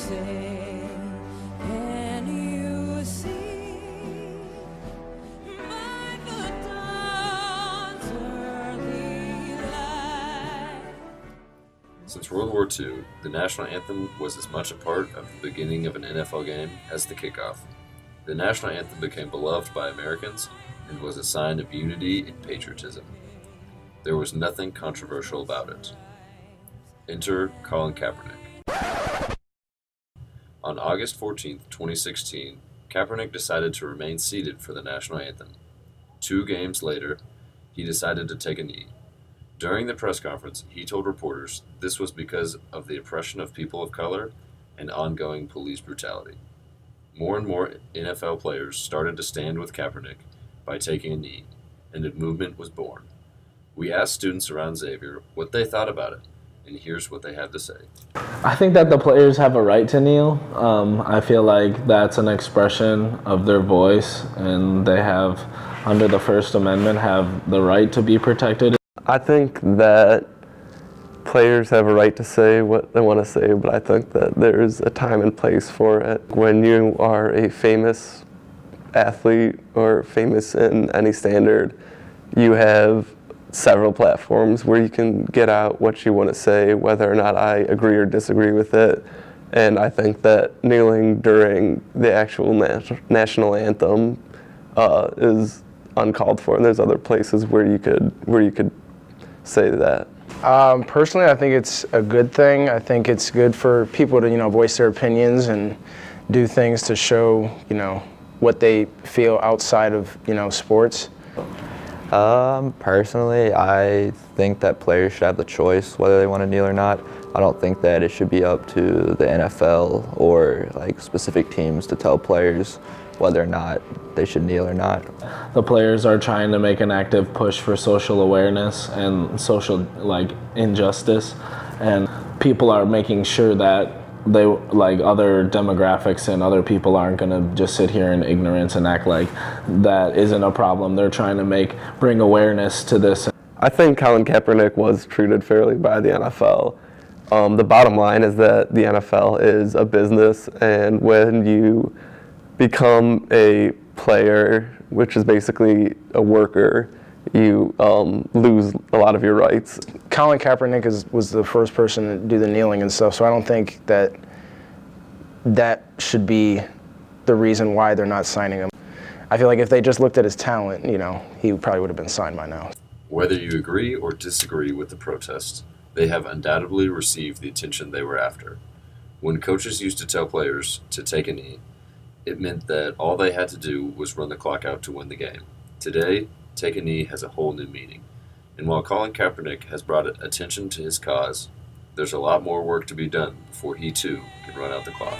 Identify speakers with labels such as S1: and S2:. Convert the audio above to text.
S1: say, can you see by the dawn's early light?
S2: Since World War II, the national anthem was as much a part of the beginning of an NFL game as the kickoff. The national anthem became beloved by Americans and was a sign of unity and patriotism. There was nothing controversial about it. Enter Colin Kaepernick. On August 14, 2016, Kaepernick decided to remain seated for the national anthem. 2 games later, he decided to take a knee. During the press conference, he told reporters this was because of the oppression of people of color and ongoing police brutality. More and more NFL players started to stand with Kaepernick by taking a knee, and a movement was born. We asked students around Xavier what they thought about it, and here's what they had to say.
S3: I think that the players have a right to kneel. I feel like that's an expression of their voice, and they have, under the First Amendment, have the right to be protected.
S4: I think that players have a right to say what they want to say, but I think that there's a time and place for it. When you are a famous athlete or famous in any standard, you have several platforms where you can get out what you want to say, whether or not I agree or disagree with it. And I think that kneeling during the actual national anthem is uncalled for, and there's other places where you could say that.
S5: Personally, I think it's a good thing. I think it's good for people to, voice their opinions and do things to show, what they feel outside of, sports.
S6: Personally, I think that players should have the choice whether they want to kneel or not. I don't think that it should be up to the NFL or specific teams to tell players whether or not they should kneel or not.
S3: The players are trying to make an active push for social awareness and social injustice, and people are making sure that they other demographics and other people aren't going to just sit here in ignorance and act like that isn't a problem. They're trying to bring awareness to this.
S4: I think Colin Kaepernick was treated fairly by the NFL. The bottom line is that the NFL is a business, and when you become a player, which is basically a worker, you lose a lot of your rights.
S5: Colin Kaepernick was the first person to do the kneeling and stuff, so I don't think that should be the reason why they're not signing him. I feel like if they just looked at his talent, he probably would have been signed by now.
S2: Whether you agree or disagree with the protest, they have undoubtedly received the attention they were after. When coaches used to tell players to take a knee, it meant that all they had to do was run the clock out to win the game. Today, take a knee has a whole new meaning. And while Colin Kaepernick has brought attention to his cause, there's a lot more work to be done before he too can run out the clock.